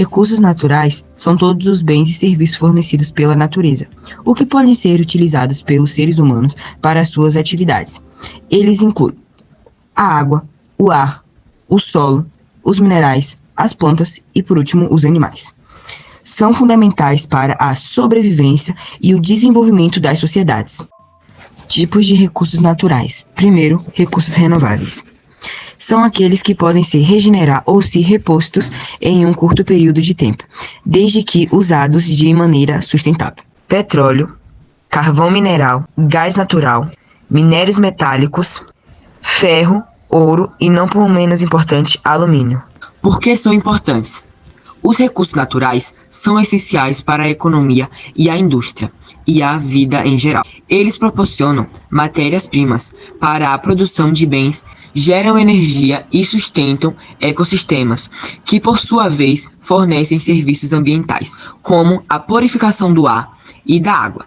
Recursos naturais são todos os bens e serviços fornecidos pela natureza, o que podem ser utilizados pelos seres humanos para suas atividades. Eles incluem a água, o ar, o solo, os minerais, as plantas e, por último, os animais. São fundamentais para a sobrevivência e o desenvolvimento das sociedades. Tipos de recursos naturais. Primeiro, recursos renováveis. São aqueles que podem se regenerar ou ser repostos em um curto período de tempo, desde que usados de maneira sustentável. Petróleo, carvão mineral, gás natural, minérios metálicos, ferro, ouro e, não por menos importante, alumínio. Por que são importantes? Os recursos naturais são essenciais para a economia e a indústria e a vida em geral. Eles proporcionam matérias-primas para a produção de bens, geram energia e sustentam ecossistemas, que por sua vez fornecem serviços ambientais, como a purificação do ar e da água,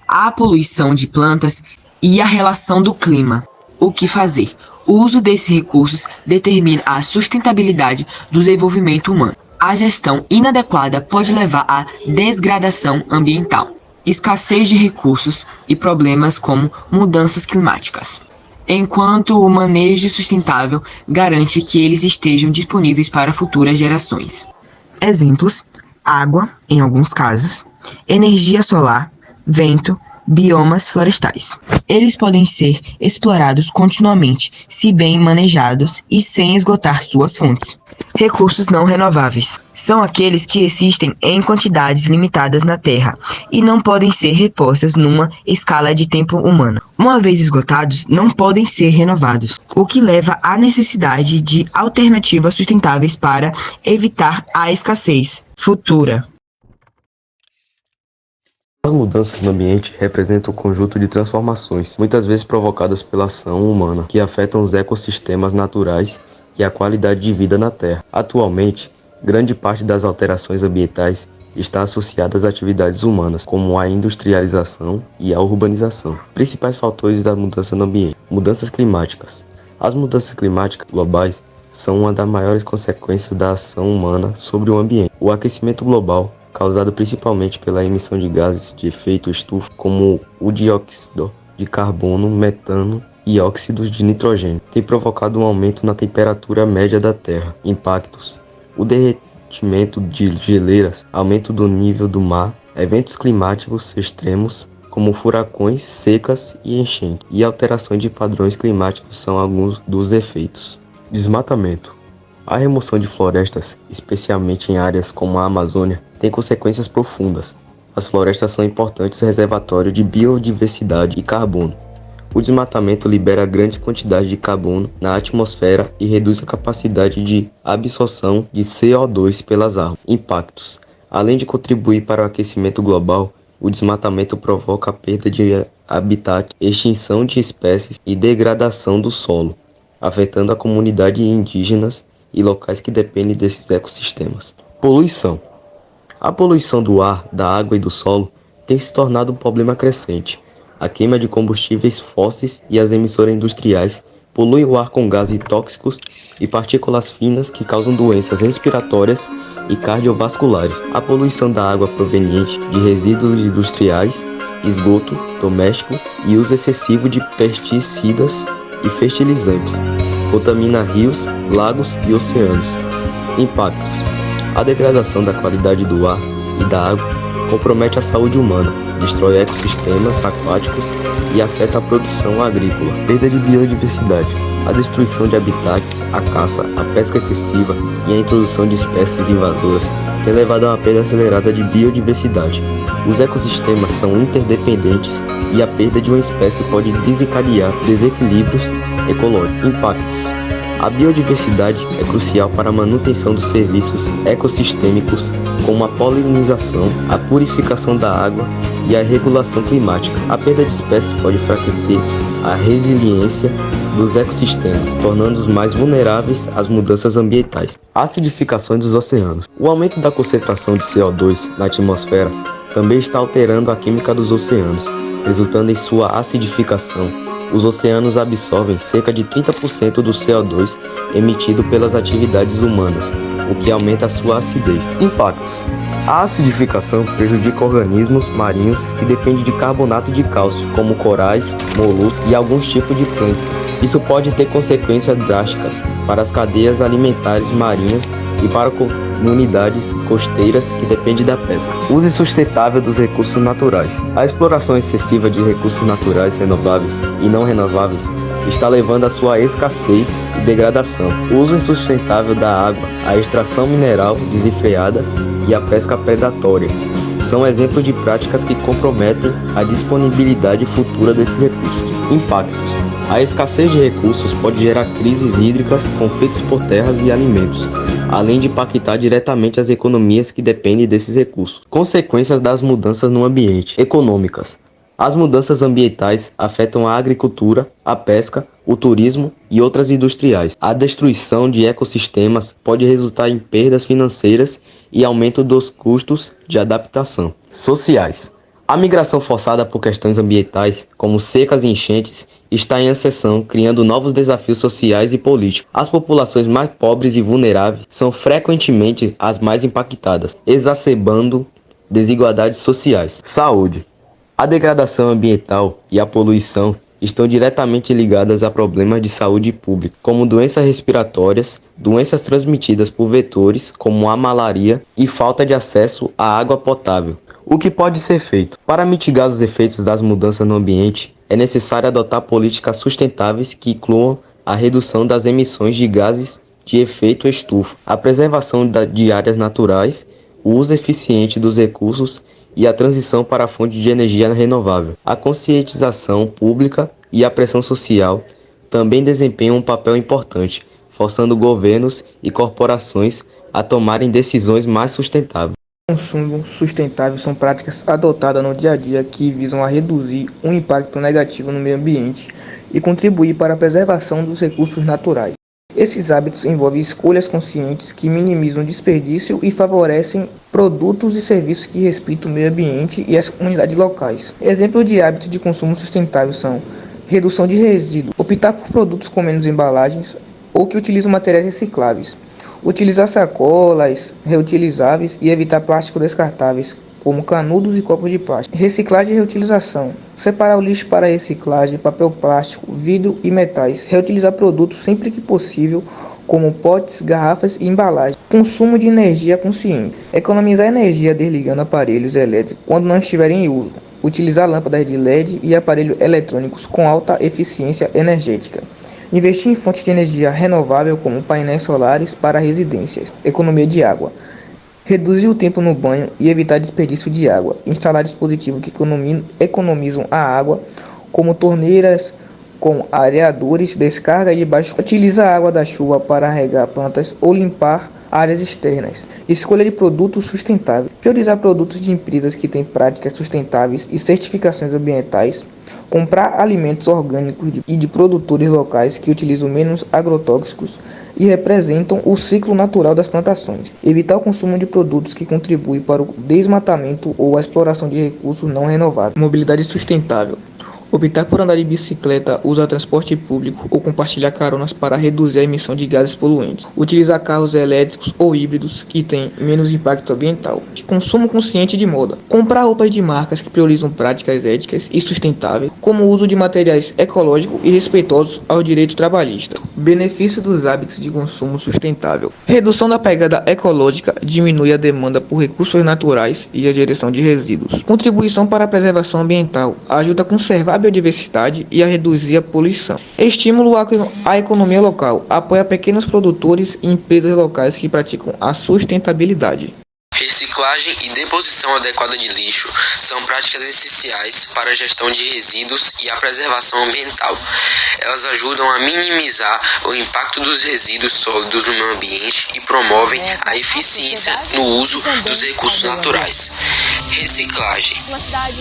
a poluição de plantas e a relação do clima. O que fazer? O uso desses recursos determina a sustentabilidade do desenvolvimento humano. A gestão inadequada pode levar à degradação ambiental, escassez de recursos e problemas como mudanças climáticas, enquanto o manejo sustentável garante que eles estejam disponíveis para futuras gerações. Exemplos: água, em alguns casos, energia solar, vento, biomas florestais. Eles podem ser explorados continuamente, se bem manejados e sem esgotar suas fontes. Recursos não renováveis são aqueles que existem em quantidades limitadas na Terra e não podem ser repostos numa escala de tempo humana. Uma vez esgotados, não podem ser renovados, o que leva à necessidade de alternativas sustentáveis para evitar a escassez futura. As mudanças no ambiente representam um conjunto de transformações, muitas vezes provocadas pela ação humana, que afetam os ecossistemas naturais e a qualidade de vida na Terra. Atualmente, grande parte das alterações ambientais está associada às atividades humanas, como a industrialização e a urbanização. Principais fatores da mudança no ambiente. Mudanças climáticas. As mudanças climáticas globais são uma das maiores consequências da ação humana sobre o ambiente. O aquecimento global, causado principalmente pela emissão de gases de efeito estufa, como o dióxido de carbono, metano e óxidos de nitrogênio, tem provocado um aumento na temperatura média da Terra. Impactos: o derretimento de geleiras, aumento do nível do mar, eventos climáticos extremos, como furacões, secas e enchentes, e alterações de padrões climáticos são alguns dos efeitos. Desmatamento. A remoção de florestas, especialmente em áreas como a Amazônia, tem consequências profundas. As florestas são importantes reservatórios de biodiversidade e carbono. O desmatamento libera grandes quantidades de carbono na atmosfera e reduz a capacidade de absorção de CO2 pelas árvores. Impactos. Além de contribuir para o aquecimento global, o desmatamento provoca a perda de habitat, extinção de espécies e degradação do solo, afetando a comunidade indígenas e locais que dependem desses ecossistemas. Poluição. A poluição do ar, da água e do solo tem se tornado um problema crescente. A queima de combustíveis fósseis e as emissoras industriais poluem o ar com gases tóxicos e partículas finas que causam doenças respiratórias e cardiovasculares. A poluição da água proveniente de resíduos industriais, esgoto doméstico e uso excessivo de pesticidas e fertilizantes contamina rios, lagos e oceanos. Impactos. A degradação da qualidade do ar e da água compromete a saúde humana, destrói ecossistemas aquáticos e afeta a produção agrícola. Perda de biodiversidade. A destruição de habitats, a caça, a pesca excessiva e a introdução de espécies invasoras tem levado a uma perda acelerada de biodiversidade. Os ecossistemas são interdependentes e a perda de uma espécie pode desencadear desequilíbrios ecológicos. Impactos. A biodiversidade é crucial para a manutenção dos serviços ecossistêmicos, como a polinização, a purificação da água e a regulação climática. A perda de espécies pode enfraquecer a resiliência dos ecossistemas, tornando-os mais vulneráveis às mudanças ambientais. Acidificação dos oceanos. O aumento da concentração de CO2 na atmosfera também está alterando a química dos oceanos, resultando em sua acidificação. Os oceanos absorvem cerca de 30% do CO2 emitido pelas atividades humanas. o que aumenta a sua acidez. Impactos: a acidificação prejudica organismos marinhos e depende de carbonato de cálcio, como corais, moluscos e alguns tipos de plâncton. Isso pode ter consequências drásticas para as cadeias alimentares marinhas e para comunidades costeiras que dependem da pesca. Uso sustentável dos recursos naturais. A exploração excessiva de recursos naturais renováveis e não renováveis está levando à sua escassez e degradação. O uso insustentável da água, a extração mineral desenfreada e a pesca predatória são exemplos de práticas que comprometem a disponibilidade futura desses recursos. Impactos: a escassez de recursos pode gerar crises hídricas, conflitos por terras e alimentos, além de impactar diretamente as economias que dependem desses recursos. Consequências das mudanças no ambiente. Econômicas: as mudanças ambientais afetam a agricultura, a pesca, o turismo e outras industriais. A destruição de ecossistemas pode resultar em perdas financeiras e aumento dos custos de adaptação. Sociais: a migração forçada por questões ambientais, como secas e enchentes, está em ascensão, criando novos desafios sociais e políticos. As populações mais pobres e vulneráveis são frequentemente as mais impactadas, exacerbando desigualdades sociais. Saúde: a degradação ambiental e a poluição estão diretamente ligadas a problemas de saúde pública, como doenças respiratórias, doenças transmitidas por vetores, como a malaria, e falta de acesso à água potável. O que pode ser feito? Para mitigar os efeitos das mudanças no ambiente, é necessário adotar políticas sustentáveis que incluam a redução das emissões de gases de efeito estufa, a preservação de áreas naturais, o uso eficiente dos recursos e a transição para a fonte de energia renovável. A conscientização pública e a pressão social também desempenham um papel importante, forçando governos e corporações a tomarem decisões mais sustentáveis. Consumo sustentável são práticas adotadas no dia a dia que visam a reduzir o impacto negativo no meio ambiente e contribuir para a preservação dos recursos naturais. Esses hábitos envolvem escolhas conscientes que minimizam o desperdício e favorecem produtos e serviços que respeitam o meio ambiente e as comunidades locais. Exemplos de hábitos de consumo sustentável são redução de resíduos, optar por produtos com menos embalagens ou que utilizam materiais recicláveis, utilizar sacolas reutilizáveis e evitar plásticos descartáveis, como canudos e copos de plástico. Reciclagem e reutilização. Separar o lixo para reciclagem, papel plástico, vidro e metais. Reutilizar produtos sempre que possível, como potes, garrafas e embalagens. Consumo de energia consciente. Economizar energia desligando aparelhos elétricos quando não estiverem em uso. Utilizar lâmpadas de LED e aparelhos eletrônicos com alta eficiência energética. Investir em fontes de energia renovável como painéis solares para residências. Economia de água. Reduzir o tempo no banho e evitar desperdício de água. Instalar dispositivos que economizam a água, como torneiras com areadores, descarga de baixo. Utilizar a água da chuva para regar plantas ou limpar áreas externas. Escolha de produtos sustentáveis. Priorizar produtos de empresas que têm práticas sustentáveis e certificações ambientais. Comprar alimentos orgânicos e de produtores locais que utilizam menos agrotóxicos e representam o ciclo natural das plantações. Evitar o consumo de produtos que contribuem para o desmatamento ou a exploração de recursos não renováveis. Mobilidade sustentável. Optar por andar de bicicleta, usar transporte público ou compartilhar caronas para reduzir a emissão de gases poluentes. Utilizar carros elétricos ou híbridos que têm menos impacto ambiental. Consumo consciente de moda. Comprar roupas de marcas que priorizam práticas éticas e sustentáveis, como o uso de materiais ecológicos e respeitosos aos direitos trabalhistas. Benefício dos hábitos de consumo sustentável. Redução da pegada ecológica diminui a demanda por recursos naturais e a geração de resíduos. Contribuição para a preservação ambiental. Ajuda a conservar a biodiversidade e a reduzir a poluição. Estímulo à economia local. Apoia pequenos produtores e empresas locais que praticam a sustentabilidade. Reciclagem e deposição adequada de lixo são práticas essenciais para a gestão de resíduos e a preservação ambiental. Elas ajudam a minimizar o impacto dos resíduos sólidos no meio ambiente e promovem a eficiência no uso dos recursos naturais. Reciclagem.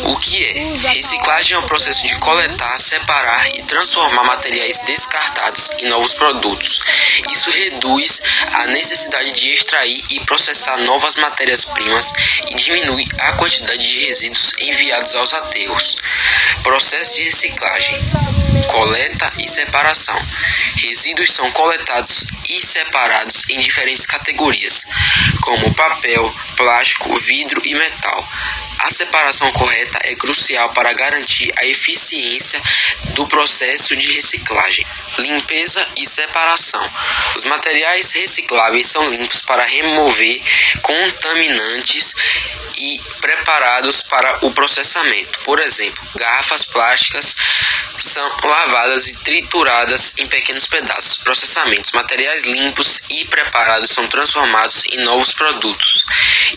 O que é? Reciclagem é o processo de coletar, separar e transformar materiais descartados em novos produtos. Isso reduz a necessidade de extrair e processar novas matérias-primas matérias-primas e diminui a quantidade de resíduos enviados aos aterros. Processo de reciclagem, coleta e separação. Resíduos são coletados e separados em diferentes categorias, como papel, plástico, vidro e metal. A separação correta é crucial para garantir a eficiência do processo de reciclagem. Limpeza e separação. Os materiais recicláveis são limpos para remover contaminantes e preparados para o processamento. Por exemplo, garrafas plásticas são lavadas e trituradas em pequenos pedaços. Processamentos. Materiais limpos e preparados são transformados em novos produtos.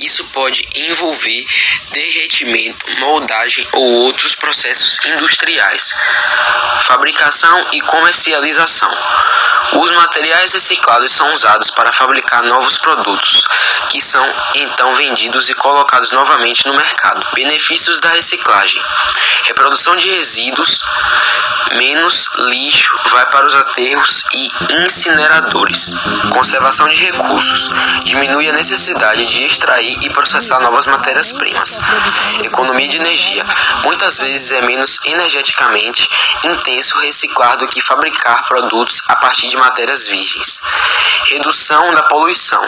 Isso pode envolver derretimento, moldagem ou outros processos industriais. Fabricação e comercialização. Os materiais reciclados são usados para fabricar novos produtos, que são então vendidos e colocados novamente no mercado. Benefícios da reciclagem: reprodução de resíduos, menos lixo vai para os aterros e incineradores. Conservação de recursos: diminui a necessidade de extrair e processar novas matérias-primas. Economia de energia: muitas vezes é menos energeticamente intenso reciclar do que fabricar produtos a partir de matérias virgens. Redução da poluição: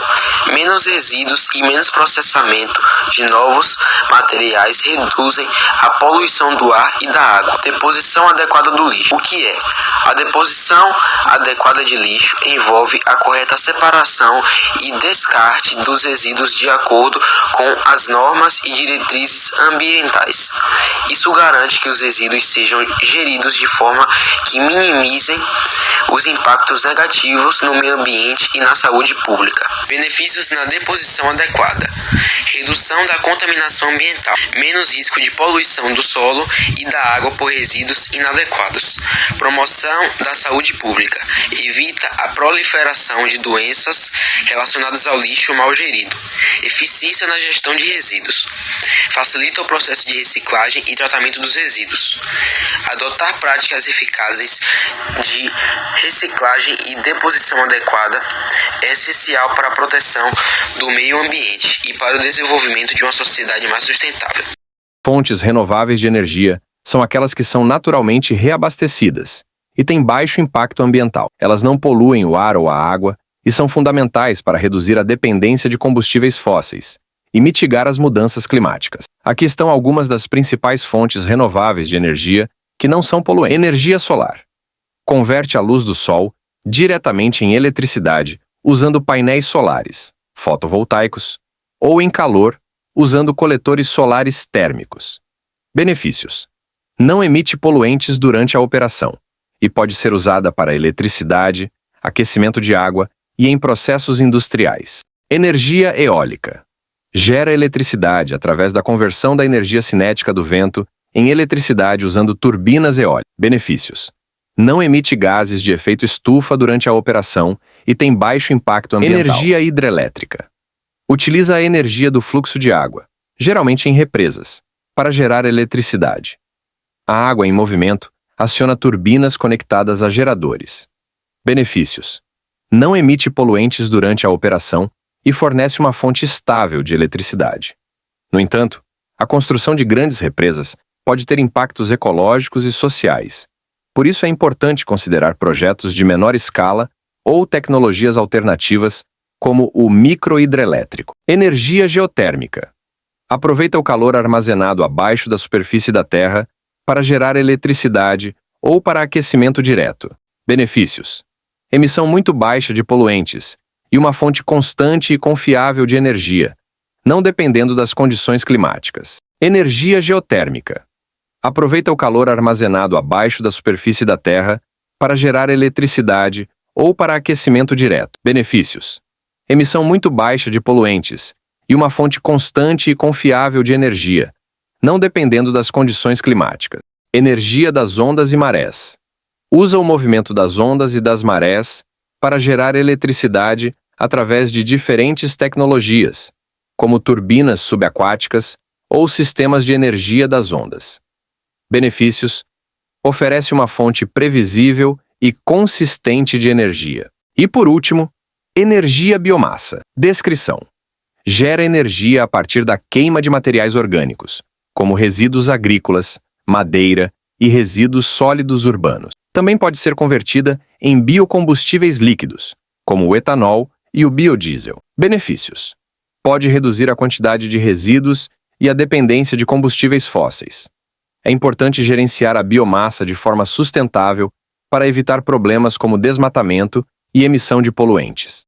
menos resíduos e menos processamento de novos materiais reduzem a poluição do ar e da água. Deposição adequada do lixo. O que é? A deposição adequada de lixo envolve a correta separação e descarte dos resíduos de acordo com as normas e diretrizes ambientais. Isso garante que os resíduos sejam geridos de forma que minimizem os impactos negativos no meio ambiente e na saúde pública. Benefícios na deposição adequada: redução da contaminação ambiental, menos risco de poluição do solo e da água por resíduos inadequados. Promoção da saúde pública: evita a proliferação de doenças relacionadas ao lixo mal gerido. Eficiência na gestão de resíduos: facilita o processo de reciclagem e tratamento dos resíduos. Adotar práticas eficazes de reciclagem e deposição adequada é essencial para a proteção do meio ambiente e para o desenvolvimento de uma sociedade mais sustentável. Fontes renováveis de energia são aquelas que são naturalmente reabastecidas e têm baixo impacto ambiental. Elas não poluem o ar ou a água e são fundamentais para reduzir a dependência de combustíveis fósseis e mitigar as mudanças climáticas. Aqui estão algumas das principais fontes renováveis de energia que não são poluentes. Energia solar. Converte a luz do sol diretamente em eletricidade usando painéis solares, fotovoltaicos, ou em calor usando coletores solares térmicos. Benefícios: não emite poluentes durante a operação e pode ser usada para eletricidade, aquecimento de água e em processos industriais. Energia eólica. Gera eletricidade através da conversão da energia cinética do vento em eletricidade usando turbinas eólicas. Benefícios: não emite gases de efeito estufa durante a operação e tem baixo impacto ambiental. Energia hidrelétrica. Utiliza a energia do fluxo de água, geralmente em represas, para gerar eletricidade. A água em movimento aciona turbinas conectadas a geradores. Benefícios: não emite poluentes durante a operação e fornece uma fonte estável de eletricidade. No entanto, a construção de grandes represas pode ter impactos ecológicos e sociais. Por isso é importante considerar projetos de menor escala ou tecnologias alternativas, como o microhidrelétrico. Energia geotérmica. Aproveita o calor armazenado abaixo da superfície da Terra para gerar eletricidade ou para aquecimento direto. Benefícios: emissão muito baixa de poluentes e uma fonte constante e confiável de energia, não dependendo das condições climáticas. Energia geotérmica. Aproveita o calor armazenado abaixo da superfície da Terra para gerar eletricidade ou para aquecimento direto. Benefícios: emissão muito baixa de poluentes e uma fonte constante e confiável de energia, não dependendo das condições climáticas. Energia das ondas e marés. Usa o movimento das ondas e das marés para gerar eletricidade através de diferentes tecnologias, como turbinas subaquáticas ou sistemas de energia das ondas. Benefícios: oferece uma fonte previsível e consistente de energia. E por último, energia biomassa. Descrição: gera energia a partir da queima de materiais orgânicos, como resíduos agrícolas, madeira e resíduos sólidos urbanos. Também pode ser convertida em biocombustíveis líquidos, como o etanol e o biodiesel. Benefícios: pode reduzir a quantidade de resíduos e a dependência de combustíveis fósseis. É importante gerenciar a biomassa de forma sustentável para evitar problemas como desmatamento e emissão de poluentes.